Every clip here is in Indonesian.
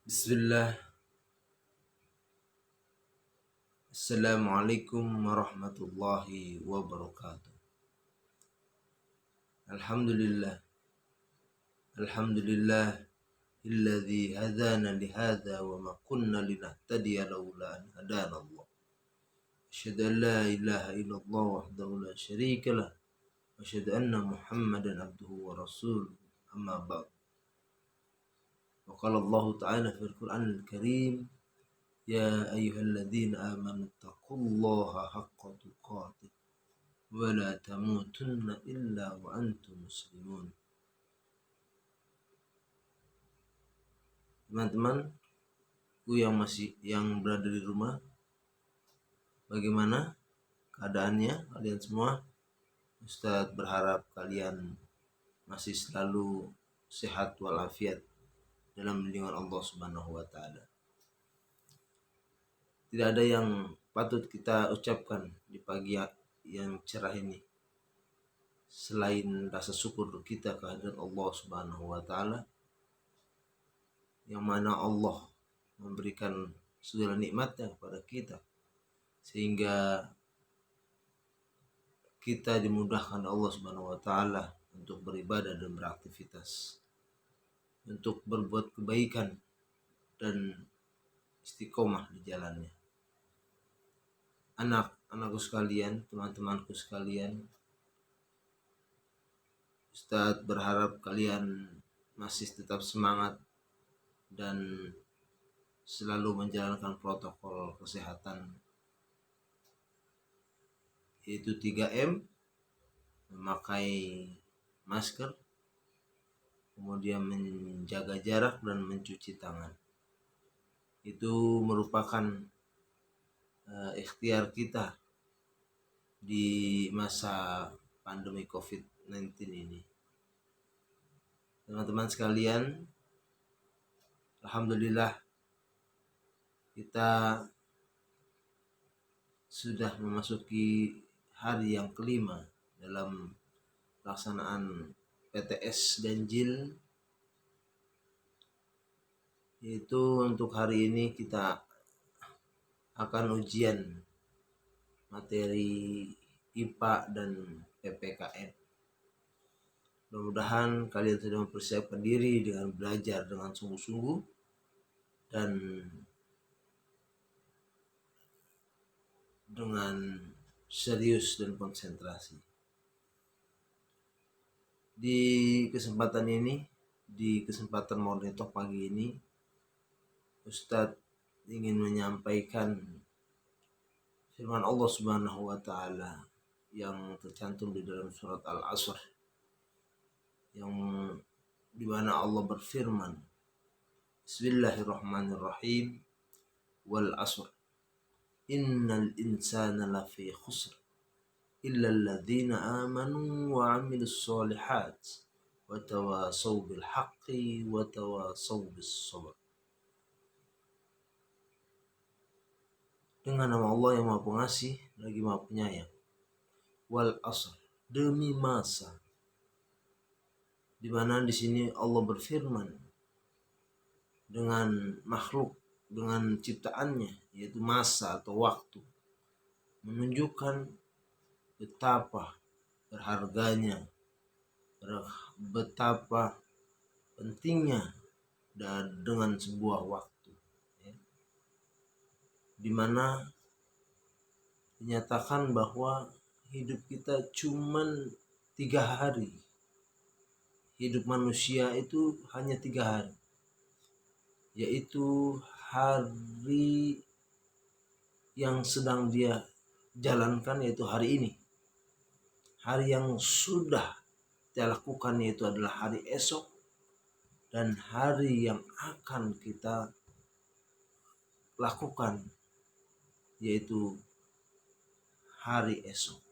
Bismillah. Assalamualaikum warahmatullahi wabarakatuh. Alhamdulillah. Alhamdulillah alladzi hadana lihadza wa ma kunna linahtadiya laula an hadana Allah. Asyhadu an la ilaha illallah wahdahu la syarika lah wa asyhadu anna Muhammadan abduhu wa rasuluh. Amma ba'd. Wa qala Allah ta'ala fil Qur'anil Karim, ya ayyuhalladzina amanu taqullaha haqqa tuqatih wa la tamutunna illa wa antum muslimun. Teman-temanku yang berada di rumah, bagaimana keadaannya kalian semua? Ustadz berharap kalian masih selalu sehat walafiat dalam lindungan Allah Subhanahu wa taala. Tidak ada yang patut kita ucapkan di pagi yang cerah ini selain rasa syukur kita kehadirat Allah Subhanahu wa taala, yang mana Allah memberikan segala nikmatnya kepada kita sehingga kita dimudahkan Allah Subhanahu wa taala untuk beribadah dan beraktivitas, untuk berbuat kebaikan dan istiqomah di jalannya. Anak-anakku sekalian, teman-temanku sekalian, Ustadz berharap kalian masih tetap semangat dan selalu menjalankan protokol kesehatan, yaitu 3M, memakai masker, kemudian menjaga jarak dan mencuci tangan. Itu merupakan ikhtiar kita di masa pandemi COVID-19 ini. Teman-teman sekalian, alhamdulillah kita sudah memasuki hari yang kelima dalam pelaksanaan PTS ganjil, yaitu untuk hari ini kita akan ujian materi IPA dan PPKN. Mudah-mudahan kalian sudah mempersiapkan diri dengan belajar dengan sungguh-sungguh dan dengan serius dan konsentrasi. Di kesempatan ini, di kesempatan Morning Talk pagi ini, Ustadz ingin menyampaikan firman Allah Subhanahu wa taala yang tercantum di dalam surat Al-Asr, yang di mana Allah berfirman, Bismillahirrahmanirrahim, wal asr innal insana lafi khusr illa alladhina amanu wa amilus solihat wa tawasaw bil haqqi wa tawasaw bis sabr. Dengan nama Allah yang Maha Pengasih lagi Maha Penyayang. Wal asr, demi masa. Di mana di sini Allah berfirman dengan makhluk, dengan ciptaannya, yaitu masa atau waktu, menunjukkan betapa berharganya, betapa pentingnya dan dengan sebuah waktu, di mana dinyatakan bahwa hidup kita cuman 3 hari. Hidup manusia itu hanya 3 hari, yaitu hari yang sedang dia jalankan, yaitu hari ini. Hari yang sudah kita lakukan yaitu adalah hari esok, dan hari yang akan kita lakukan yaitu hari esok.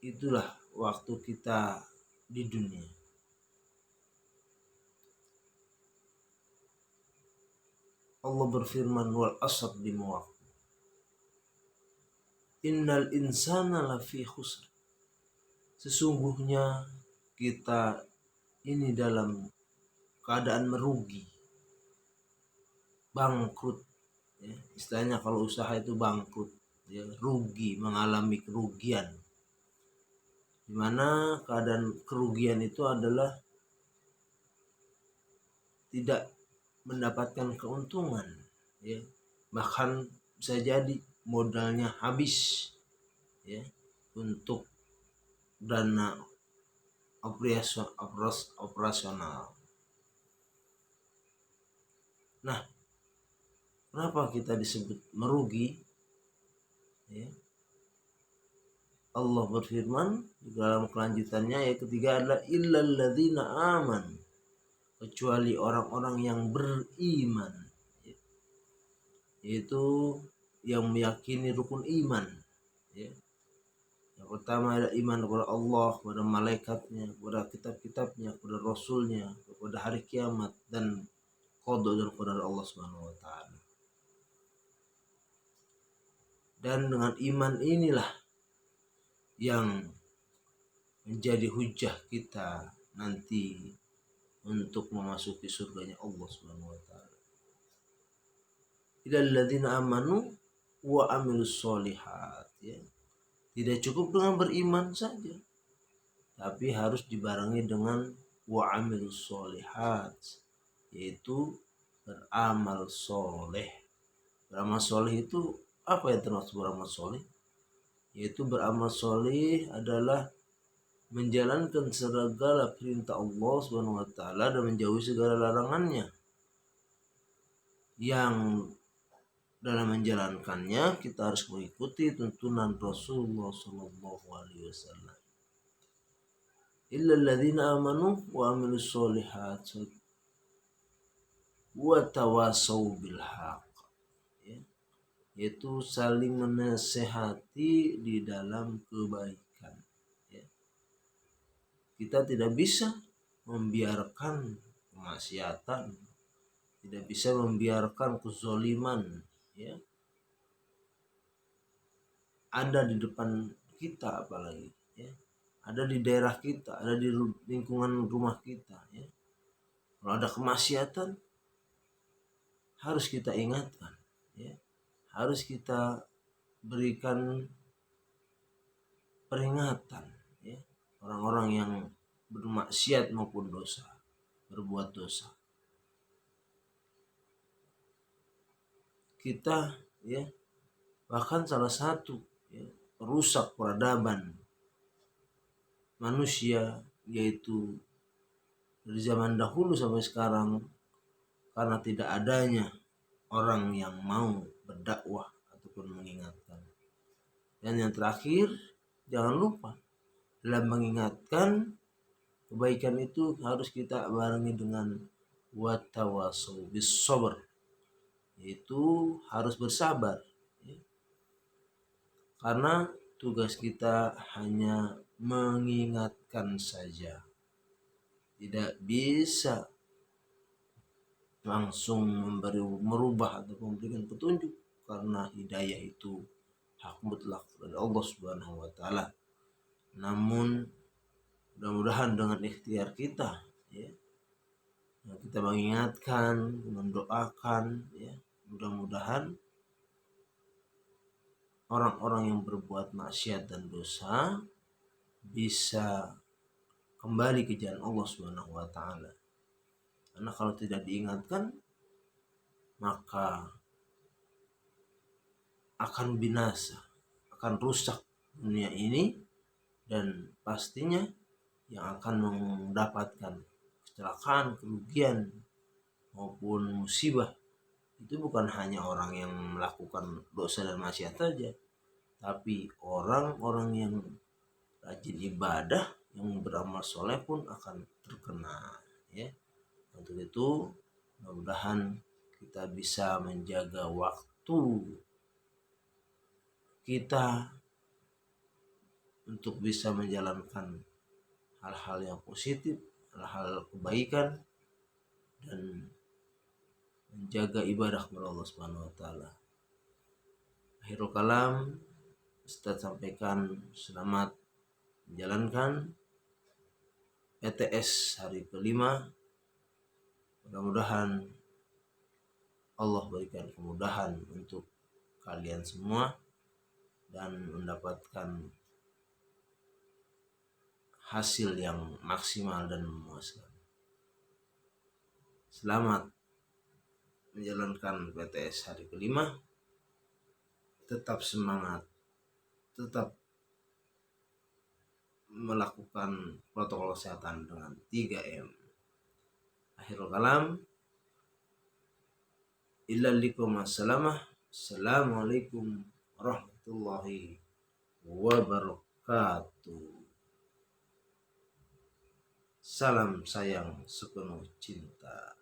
Itulah waktu kita di dunia. Allah berfirman, wal asr, demi waktu. Innal insana lafi khusr. Sesungguhnya kita ini dalam keadaan merugi, bangkrut, ya. Istilahnya kalau usaha itu bangkrut, ya, rugi, mengalami kerugian, dimana keadaan kerugian itu adalah tidak mendapatkan keuntungan, ya, bahkan bisa jadi modalnya habis, ya, untuk dana operasional. Nah, kenapa kita disebut merugi? Ya. Allah berfirman di dalam kelanjutannya, ayat ketiga adalah illal ladzina aman, kecuali orang-orang yang beriman, ya, yaitu yang meyakini rukun iman, ya. Yang pertama adalah iman kepada Allah, kepada malaikatnya, kepada kitab-kitabnya, kepada rasulnya, kepada hari kiamat, dan qada dan qadar Allah Subhanahu wa taala. Dan dengan iman inilah yang menjadi hujah kita nanti untuk memasuki surganya Allah Subhanahu wa taala. Illal ladzina amanu wa amilus sholihat, ya. Tidak cukup dengan beriman saja, tapi harus dibarengi dengan wa amilus sholihat, yaitu beramal soleh. Beramal soleh itu apa yang termasuk beramal soleh? Yaitu beramal soleh adalah menjalankan segala perintah Allah Subhanahu wa taala dan menjauhi segala larangannya. Yang dalam menjalankannya kita harus mengikuti tuntunan Rasulullah sallallahu alaihi wasallam. Illal ladzina amanu wa amilus sholihat wa tawasau bil haq, ya, yaitu saling menasehati di dalam kebaikan, ya. Kita tidak bisa membiarkan kemaksiatan, tidak bisa membiarkan kezaliman, ya, ada di depan kita, apalagi, ya, ada di daerah kita, ada di lingkungan rumah kita, ya. Kalau ada kemaksiatan harus kita ingatkan, ya, harus kita berikan peringatan, ya, orang-orang yang bermaksiat maupun dosa, berbuat dosa. Kita, ya, bahkan salah satu, ya, rusak peradaban manusia, yaitu dari zaman dahulu sampai sekarang, karena tidak adanya orang yang mau berdakwah ataupun mengingatkan. Dan yang terakhir, jangan lupa dalam mengingatkan kebaikan itu harus kita barengi dengan watawasau bis sabr, yaitu harus bersabar, ya. Karena tugas kita hanya mengingatkan saja, tidak bisa langsung merubah atau memberikan petunjuk, karena hidayah itu hak mutlak dari Allah Subhanahu wa taala. Namun mudah-mudahan dengan ikhtiar kita, ya, kita mengingatkan, mendoakan, ya, mudah-mudahan orang-orang yang berbuat maksiat dan dosa bisa kembali ke jalan Allah Subhanahu wa taala. Karena kalau tidak diingatkan, maka akan binasa, akan rusak dunia ini, dan pastinya yang akan mendapatkan kecelakaan, kerugian maupun musibah itu bukan hanya orang yang melakukan dosa dan maksiat saja, tapi orang-orang yang rajin ibadah, yang beramal soleh pun akan terkena, ya. Untuk itu mudah-mudahan kita bisa menjaga waktu kita untuk bisa menjalankan hal-hal yang positif, hal-hal kebaikan, dan menjaga ibadah kepada Allah Subhanahu wa taala. Akhirul kalam, Ustaz sampaikan selamat menjalankan PTS hari kelima Mudah-mudahan Allah berikan kemudahan untuk kalian semua dan mendapatkan hasil yang maksimal dan memuaskan. Selamat menjalankan PTS hari kelima. Tetap semangat, tetap melakukan protokol kesehatan dengan 3M. Akhirul kalam, illa likum assalamah. Assalamualaikum warahmatullahi wabarakatuh. Salam sayang sepenuh cinta.